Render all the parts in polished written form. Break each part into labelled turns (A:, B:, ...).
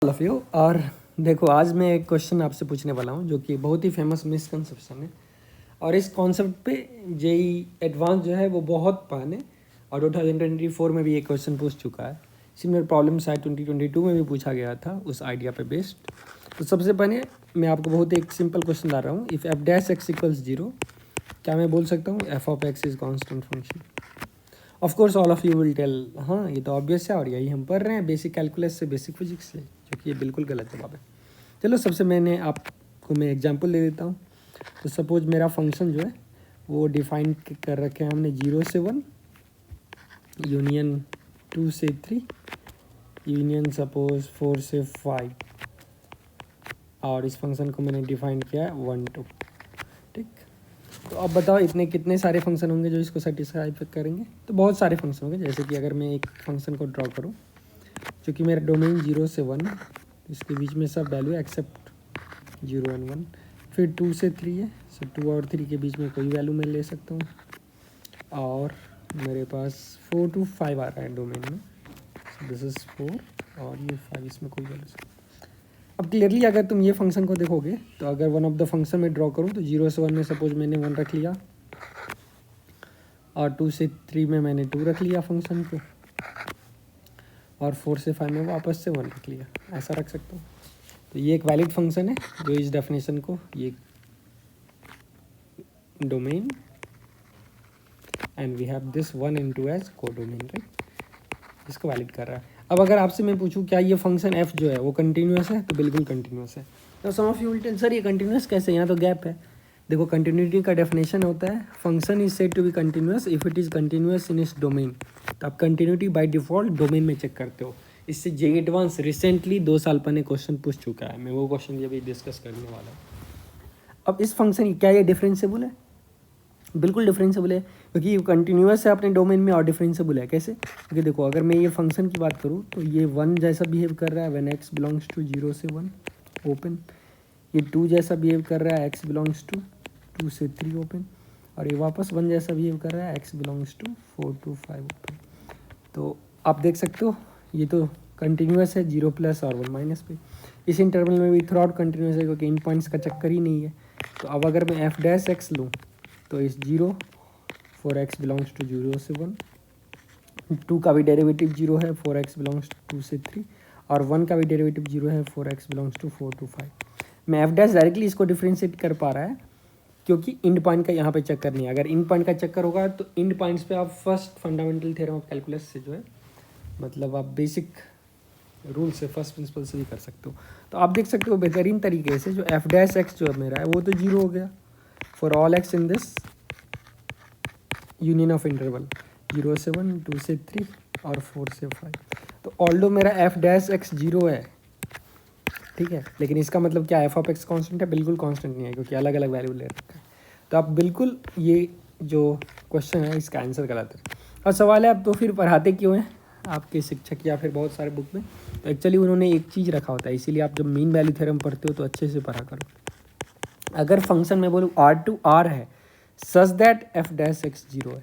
A: Of you. और देखो, आज मैं एक क्वेश्चन आपसे पूछने वाला हूँ जो कि बहुत ही फेमस मिसकंसेप्शन है, और इस कॉन्सेप्ट पे जेई एडवांस जो है वो बहुत पहले और 2024 में भी ये क्वेश्चन पूछ चुका है। सिमिलर प्रॉब्लम शायद 2022 में भी पूछा गया था उस आइडिया पे बेस्ड। तो सबसे पहले मैं आपको बहुत एक सिंपल क्वेश्चन ला रहा हूँ। If f dash x equals 0, क्या मैं बोल सकता हूँ f of x is constant function? Of course all of you will tell हाँ ये तो ऑब्वियस है, और यही हम पढ़ रहे हैं बेसिक कैलकुलस से, बेसिक फिजिक्स से, जो कि ये बिल्कुल गलत जवाब है। चलो सबसे मैं एग्जांपल दे देता हूँ। तो सपोज मेरा फंक्शन जो है वो डिफाइन कर रखे हैं हमने 0 से 1, यूनियन 2 से 3, यूनियन सपोज 4 से 5, और इस फंक्शन को मैंने डिफाइन किया है 1 2। ठीक, तो अब बताओ इतने कितने सारे फंक्शन होंगे जो इसको सेटिस्फाई करेंगे? तो बहुत सारे फंक्शन होंगे। जैसे कि अगर मैं एक फंक्शन को ड्रॉ करूँ जो कि मेरा डोमेन 0 से 1 है, इसके बीच में सब वैल्यू एक्सेप्ट 0 एंड 1, फिर 2 से 3 है, सो 2 और 3 के बीच में कोई वैल्यू मैं ले सकता हूँ, और मेरे पास 4 to 5 आ रहा है डोमेन में, दिस इज़ 4 और ये 5, इसमें कोई वैल्यू। अब क्लियरली अगर तुम ये फंक्शन को देखोगे तो अगर वन ऑफ द फंक्शन में ड्रॉ करूँ तो 0 से 1 में सपोज मैंने 1 रख लिया, और 2 से 3 में मैंने 2 रख लिया फंक्शन को, और 4 से 5 में वापस से 1 रख लिया, ऐसा रख सकता हूँ। तो ये एक वैलिड फंक्शन है जो इस डेफिनेशन को, ये domain and we have this 1 into as को डोमेन, राइट, इसको वैलिड कर रहा है। अब अगर आपसे मैं पूछूं क्या ये फंक्शन एफ जो है वो कंटिन्यूस है, तो बिल्कुल कंटिन्यूस है। तो some of you will tell sir ये कंटिन्यूस कैसे, यहाँ तो गैप है। देखो, कंटिन्यूटी का डेफिनेशन होता है function is said to be continuous if it is continuous in इस डोमेन। तो आप कंटिन्यूटी बाय डिफॉल्ट डोमेन में चेक करते हो। इससे जे एडवांस रिसेंटली 2 साल पहले क्वेश्चन पूछ चुका है, मैं वो क्वेश्चन ये भी डिस्कस करने वाला हूँ। अब इस फंक्शन क्या ये डिफरेंशिएबल है? बिल्कुल डिफरेंशिएबल है, क्योंकि ये कंटिन्यूस है अपने डोमेन में, और डिफरेंशिएबल है कैसे? क्योंकि देखो, अगर मैं ये फंक्शन की बात करूँ तो ये 1 जैसा बिहेव कर रहा है व्हेन x बिलोंग्स टू 0 से 1 ओपन, ये 2 जैसा बिहेव कर रहा है x बिलोंग्स टू 2 से 3 ओपन, और ये वापस 1 जैसा बिहेव कर रहा है x belongs to 4 to 5 open. तो आप देख सकते हो ये तो कंटिन्यूस है 0 प्लस और 1 माइनस पे। इस इंटरवल में भी थ्रू आउट कंटिन्यूस है, क्योंकि इन पॉइंट्स का चक्कर ही नहीं है। तो अब अगर मैं एफ डैश एक्स लूँ तो इस 0 फॉर x बिलोंग्स टू 0 से 1, 2 का भी डेरिवेटिव 0 है फॉर x बिलोंग्स टू 2 से 3, और 1 का भी डेरिवेटिव 0 है for x belongs to 4 to 5। मैं एफ डैश डायरेक्टली इसको डिफ्रेंशिएट कर पा रहा है क्योंकि इंड पॉइंट का यहाँ पे चक्कर नहीं है। अगर इंड पॉइंट का चक्कर होगा तो इंड पॉइंट्स पे आप first fundamental theorem of calculus से जो है, मतलब आप बेसिक रूल से, फर्स्ट प्रिंसिपल से भी कर सकते हो। तो आप देख सकते हो बेहतरीन तरीके से जो एफ डैश एक्स जो मेरा है वो तो 0 हो गया for all x in this union of interval 0 से 1, 2 से 3 और 4 से 5। तो ऑल्दो मेरा एफ डैश एक्स 0 है, ठीक है, लेकिन इसका मतलब क्या एफ ऑफ एक्स कॉन्स्टेंट है? बिल्कुल कॉन्स्टेंट नहीं है, क्योंकि अलग अलग वैल्यू ले रखा है। तो आप बिल्कुल ये जो क्वेश्चन है इसका आंसर गलत है। और सवाल है आप तो फिर पढ़ाते क्यों हैं आपके शिक्षक या फिर बहुत सारे बुक में? तो एक्चुअली उन्होंने एक चीज़ रखा होता है, इसीलिए आप जब मीन वैल्यू थ्योरम पढ़ते हो तो अच्छे से पढ़ा करो। अगर फंक्शन में बोलूँ R to R है such that F dash x 0 है,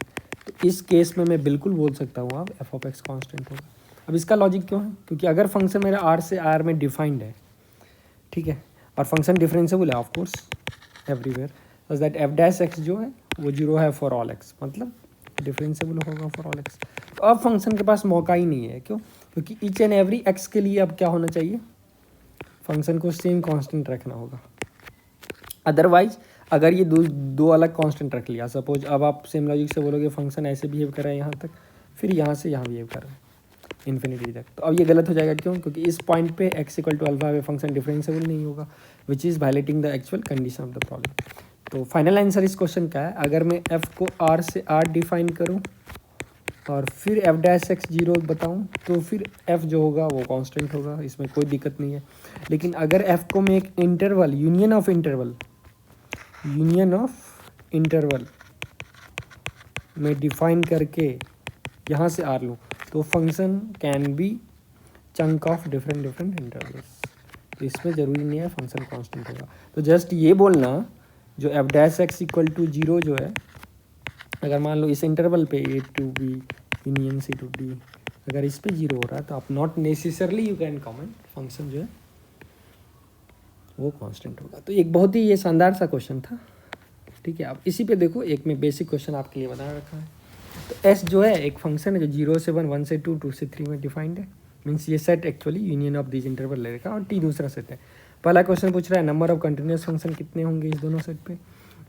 A: तो इस केस में मैं बिल्कुल बोल सकता हूँ आप एफ ऑफ एक्स कॉन्स्टेंट होगा। अब इसका लॉजिक क्यों है? क्योंकि अगर फंक्शन मेरा R से R में डिफाइंड है, ठीक है, और फंक्शन डिफरेंशिएबल है of course everywhere, such that F dash x जो है वो 0 है फॉर ऑल एक्स, मतलब डिफरेंशिएबल होगा फॉर ऑल एक्स। तो अब फंक्शन के पास मौका ही नहीं है। क्यों? क्योंकि ईच एंड एवरी एक्स के लिए अब क्या होना चाहिए, फंक्शन को सेम कांस्टेंट रखना होगा। अदरवाइज अगर ये दो अलग कांस्टेंट रख लिया, सपोज अब आप सेम लॉजिक से बोलोगे फंक्शन ऐसे बिहेव कर रहा है यहाँ तक, फिर यहाँ से यहाँ बिहेव कर रहा है इन्फिनिटी तक, तो अब ये गलत हो जाएगा। क्यों? क्योंकि इस पॉइंट पे x इक्वल टू अल्फा में फंक्शन डिफरेंशिएबल नहीं होगा, which is violating the actual condition of the problem. तो फाइनल आंसर इस क्वेश्चन का है, अगर मैं f को r से r डिफाइन करूँ और फिर एफ डैश एक्स 0 बताऊँ तो फिर f जो होगा वो कांस्टेंट होगा, इसमें कोई दिक्कत नहीं है। लेकिन अगर f को मैं एक इंटरवल यूनियन ऑफ इंटरवल में डिफाइन करके यहाँ से r लूँ तो function can be chunk of different intervals. तो इसमें ज़रूरी नहीं है फंक्शन कांस्टेंट होगा। तो जस्ट ये बोलना जो f dash x equal to 0 जो है, अगर मान लो इस इंटरवल पे A to B union C to D अगर इस पे 0 हो रहा है तो आप not necessarily you can comment function जो है वो कांस्टेंट होगा। तो एक बहुत ही ये शानदार सा क्वेश्चन था, ठीक है। आप इसी पे देखो, एक में बेसिक क्वेश्चन आपके लिए बना रखा है। तो एस जो है एक फंक्शन है जो 0 से 1, 1 से 2, 2 से 3 में डिफाइंड है। मीन्स ये set actually union of this interval ले रखा है, और टी दूसरा सेट है। पहला क्वेश्चन पूछ रहा है नंबर ऑफ कंटिन्यूस फंक्शन कितने होंगे इस दोनों सेट पे,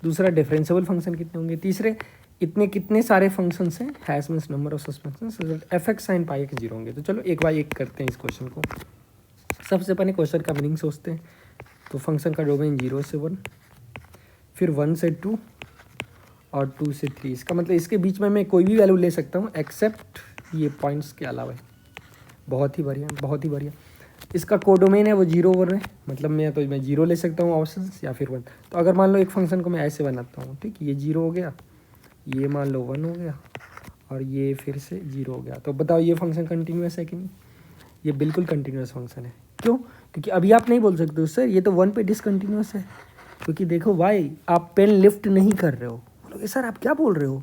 A: दूसरा डिफरेंशिएबल फंक्शन कितने होंगे, तीसरे इतने कितने सारे फंक्शंस हैं, hash means number of such functions, F x sine pi x 0 होंगे। तो चलो एक बार एक करते हैं इस क्वेश्चन को। सबसे पहले क्वेश्चन का मीनिंग सोचते हैं। तो फंक्शन का डोमेन 0 से 1, फिर 1 से 2 और 2 से 3। इसका मतलब इसके बीच में मैं कोई भी वैल्यू ले सकता हूँ एक्सेप्ट ये पॉइंट्स के अलावा। बहुत ही बढ़िया, बहुत ही बढ़िया। इसका कोडोमेन है वो 0 1 है, मतलब मैं 0 ले सकता हूँ ऑप्शन या फिर 1। तो अगर मान लो एक फंक्शन को मैं ऐसे बनाता हूँ, ठीक, ये 0 हो गया, ये मान लो 1 हो गया, और ये फिर से 0 हो गया। तो बताओ ये फंक्शन कंटिन्यूस है कि नहीं? ये बिल्कुल कंटिन्यूस फंक्शन है। क्यों? क्योंकि अभी आप नहीं बोल सकते हो सर ये तो 1 पे डिसकंटिन्यूस है, क्योंकि देखो भाई आप पेन लिफ्ट नहीं कर रहे हो। बोलोगे सर आप क्या बोल रहे हो,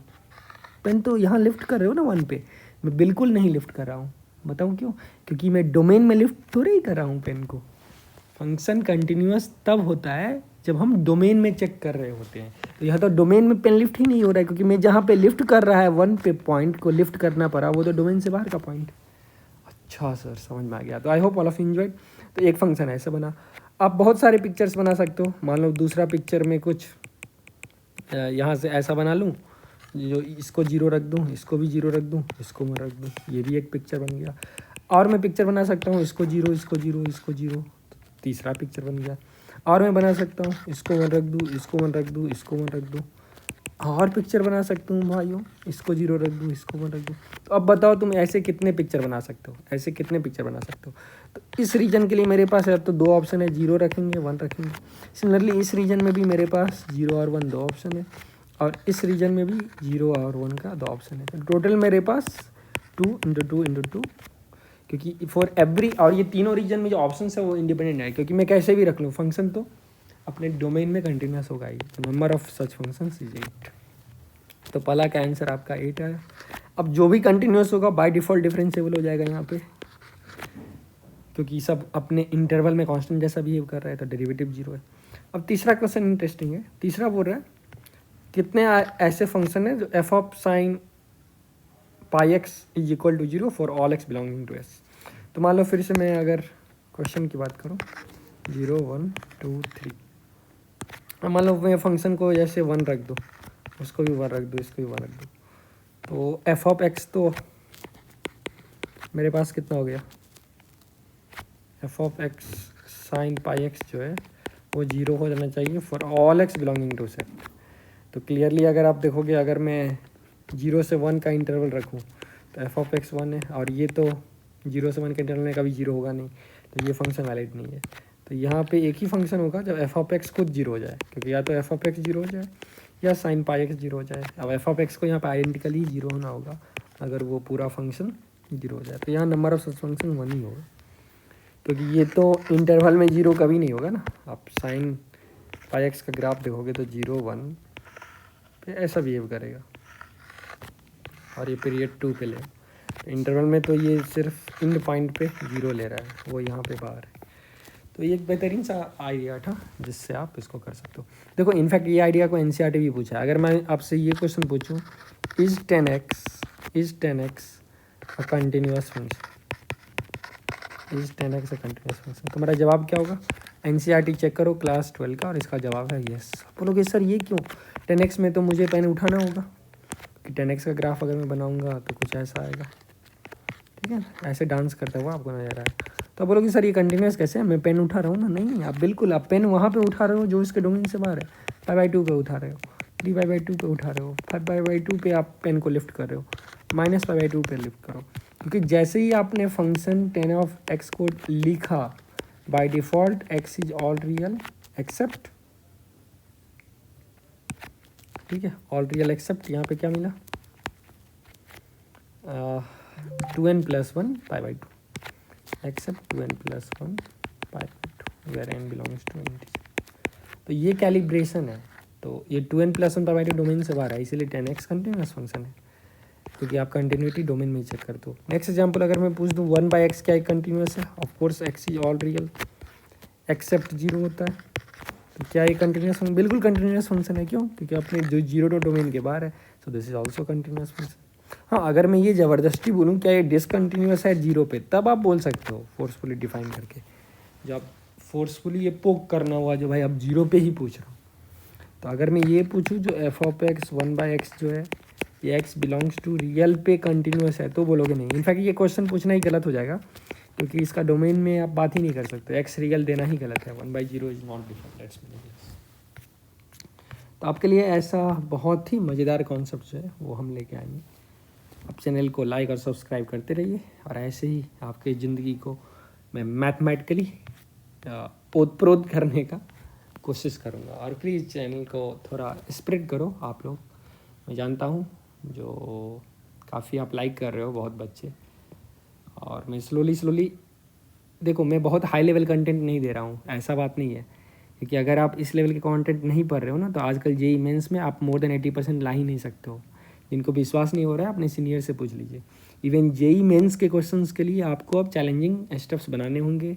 A: पेन तो यहाँ लिफ्ट कर रहे हो ना 1 पे। मैं बिल्कुल नहीं लिफ्ट कर रहा हूँ, बताऊँ क्यों? क्योंकि मैं डोमेन में लिफ्ट थोड़ी ही कर रहा हूँ पेन को। फंक्शन कंटिन्यूस तब होता है जब हम डोमेन में चेक कर रहे होते हैं। तो यहाँ तो डोमेन में पेन लिफ्ट ही नहीं हो रहा है, क्योंकि मैं जहाँ पे लिफ्ट कर रहा है 1 पे पॉइंट को लिफ्ट करना पड़ा, वो तो डोमेन से बाहर का पॉइंट। अच्छा सर समझ में आ गया। तो I hope all of enjoyed. तो एक फंक्शन ऐसे बना। आप बहुत सारे पिक्चर्स बना सकते हो। मान लो दूसरा पिक्चर में कुछ यहाँ से ऐसा बना लूँ, जो इसको 0 रख दूँ, इसको भी 0 रख दूँ, इसको मैं रख दूँ, ये भी एक पिक्चर बन गया। और मैं पिक्चर बना सकता हूँ इसको 0, इसको 0, इसको 0, तो तीसरा पिक्चर बन गया। और मैं बना सकता हूँ इसको 1 रख दूँ, इसको 1 रख दूँ, इसको 1 रख दूँ, और पिक्चर बना सकता हूँ भाइयों, इसको 0 रख दूँ, इसको 1 रख दूँ। तो अब बताओ तुम ऐसे कितने पिक्चर बना सकते हो, ऐसे कितने पिक्चर बना सकते हो? तो इस रीजन के लिए मेरे पास अब तो 2 ऑप्शन है, 0 रखेंगे 1 रखेंगे। सिमिलरली इस रीजन में भी मेरे पास 0 और 1 2 ऑप्शन है, और इस रीजन में भी 0 और 1 का 2 ऑप्शन है। तो टोटल मेरे पास 2 × 2 × 2, क्योंकि फॉर एवरी, और ये तीनों रीजन में जो ऑप्शन है वो इंडिपेंडेंट है, क्योंकि मैं कैसे भी रख लूँ फंक्शन तो अपने डोमेन में कंटिन्यूस होगा ही। तो number of such function is 8। तो पहला का आंसर आपका 8 है। अब जो भी कंटिन्यूस होगा बाय डिफ़ॉल्ट डिफरेंशिएबल हो जाएगा यहाँ पे, क्योंकि सब अपने इंटरवल में कांस्टेंट जैसा बिहेव कर रहा है, तो डेरिवेटिव 0 है। अब तीसरा क्वेश्चन इंटरेस्टिंग है। तीसरा बोल रहा है कितने ऐसे फंक्शन है जो f of sine pi x is equal to 0 for all x belonging to S. तो मान लो फिर से मैं अगर क्वेश्चन की बात करूँ 0 1 2 3, मान लो मैं फंक्शन को जैसे 1 रख दूँ, उसको भी 1 रख दूँ, इसको भी 1 रख दूँ, तो एफ ऑफ एक्स तो मेरे पास कितना हो गया, f of x sine pi x जो है वो 0 हो जाना चाहिए for all x belonging to set. तो क्लियरली अगर आप देखोगे, अगर मैं 0 से 1 का इंटरवल रखूँ तो एफ ऑफ एक्स 1 है, और ये तो 0 से 1 का इंटरवल में कभी 0 होगा नहीं, तो ये फंक्शन वैलिड नहीं है। तो यहाँ पे एक ही फंक्शन होगा जब एफ ऑफ एक्स खुद 0 हो जाए, क्योंकि या तो एफ ऑफ एक्स 0 हो जाए या साइन पाई एक्स 0 हो जाए। अब एफ ऑफ एक्स को यहाँ पे आइडेंटिकली 0 होना होगा अगर वो पूरा फंक्शन 0 हो जाए। तो यहाँ नंबर ऑफ सच फंक्शन 1 ही होगा, क्योंकि ये तो इंटरवल में 0 कभी नहीं होगा ना। आप साइन पाई एक्स का ग्राफ देखोगे तो 0 1 पे ऐसा बिहेव करेगा, और ये पीरियड 2 पे ले, तो इंटरवल में तो ये सिर्फ इन पॉइंट पे 0 ले रहा है, वो यहाँ पे बाहर है। तो ये एक बेहतरीन सा आइडिया था जिससे आप इसको कर सकते हो। देखो इनफैक्ट ये आइडिया को एनसीईआरटी भी पूछा है। अगर मैं आपसे ये क्वेश्चन पूछूं, is 10x a continuous function, is 10x a continuous function, तो मेरा जवाब क्या होगा? एनसीईआरटी चेक करो क्लास 12 का, और इसका जवाब है येस। बोलोगे सर ये क्यों? 10x में तो मुझे पेन उठाना होगा, कि 10x का ग्राफ अगर मैं बनाऊंगा तो कुछ ऐसा आएगा, ठीक है, ऐसे डांस करता हुआ आपको नजर आए। तो बोलोगे सर ये कंटिन्यूस कैसे है, मैं पेन उठा रहा हूँ ना। नहीं, आप बिल्कुल आप पेन वहाँ पे उठा रहे हो जो इसके डोमेन से बाहर है। 5/2 पे उठा रहे हो, 3/2 पे उठा रहे हो, 5/2 पे आप पेन को लिफ्ट कर रहे हो, -5/2 पे लिफ्ट करो। क्योंकि जैसे ही आपने फंक्शन 10 ऑफ एक्स को लिखा, by default x is all real except, ठीक है, ऑल रियल एक्सेप्ट यहाँ पे क्या मिला, 2n + 1 π/2 except 2n + 1 π/2 where n belongs to integer. तो ये कैलिब्रेशन है। तो ये 2n + 1 π/2 डोमेन से बाहर है, इसीलिए 10x कंटिन्यूस फंक्शन है। क्योंकि आप कंटिन्यूटी डोमेन में ही चेक करते हो। नेक्स्ट एग्जांपल अगर मैं पूछ दूँ 1/x क्या एक कंटिन्यूस है, of course x is all real except 0 होता है, तो क्या ये कंटिन्यूस फंक्शन? बिल्कुल कंटिन्यूस फंक्शन है। क्यों? क्योंकि अपने जो 0 डोमेन के बाहर है, so this is also continuous function. हाँ, अगर मैं ये ज़बरदस्ती बोलूँ क्या ये डिसकंटिन्यूस है 0 पे, तब आप बोल सकते हो फोर्सफुली डिफाइन करके। जब फोर्सफुली ये पोक करना हुआ जो भाई अब 0 पे ही पूछ रहा हूँ, तो अगर मैं ये पूछूँ जो f(x) 1/x जो है ये x बिलोंग्स टू रियल पे कंटिन्यूस है, तो बोलोगे नहीं। इनफैक्ट ये क्वेश्चन पूछना ही गलत हो जाएगा, क्योंकि इसका डोमेन में आप बात ही नहीं कर सकते, x रियल देना ही गलत है। 1/0 is not defined, that's meaningless. तो आपके लिए ऐसा बहुत ही मज़ेदार कॉन्सेप्ट जो है वो हम लेके आएंगे। आप चैनल को लाइक और सब्सक्राइब करते रहिए, और ऐसे ही आपकी ज़िंदगी को मैं मैथमेटिकली ओतप्रोत करने का कोशिश करूँगा। और प्लीज़ चैनल को थोड़ा स्प्रेड करो आप लोग। मैं जानता हूँ जो काफ़ी आप लाइक कर रहे हो बहुत बच्चे, और मैं स्लोली देखो मैं बहुत हाई लेवल कंटेंट नहीं दे रहा हूँ, ऐसा बात नहीं है। क्योंकि अगर आप इस लेवल के कंटेंट नहीं पढ़ रहे हो ना, तो आजकल जेईई मेंस में आप मोर देन 80% ला ही नहीं सकते हो। जिनको विश्वास नहीं हो रहा है अपने सीनियर से पूछ लीजिए। इवन जेईई मेंस के क्वेश्चंस के लिए आपको अब चैलेंजिंग स्टेप्स बनाने होंगे,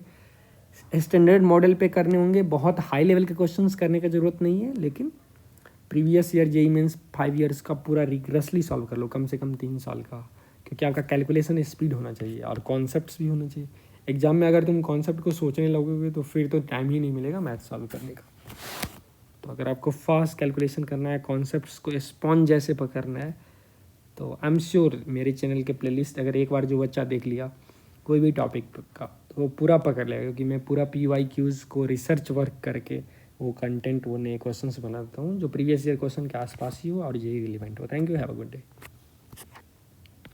A: स्टैंडर्ड मॉडल पे करने होंगे। बहुत हाई लेवल के क्वेश्चंस करने की ज़रूरत नहीं है, लेकिन previous year JEE mains 5 years का पूरा रिग्रेसली सॉल्व कर लो, कम से कम 3 साल का। क्योंकि आपका कैलकुलेशन स्पीड होना चाहिए और कॉन्सेप्ट्स भी होने चाहिए। एग्जाम में अगर तुम कॉन्सेप्ट को सोचने लगोगे तो फिर तो टाइम ही नहीं मिलेगा मैथ सॉल्व करने का। तो अगर आपको फास्ट कैलकुलेशन करना है, कॉन्सेप्ट्स को स्पॉन्ज जैसे पकड़ना है, तो आई एम श्योर मेरे चैनल के प्लेलिस्ट अगर एक बार जो बच्चा देख लिया कोई भी टॉपिक का, तो वो पूरा पकड़ लेगा। क्योंकि मैं पूरा PYQs को रिसर्च वर्क करके वो कंटेंट, वो नए क्वेश्चंस बनाता हूँ जो प्रीवियस ईयर क्वेश्चन के आसपास ही हो और जेईई रिलेवेंट हो। Thank you, have a good day.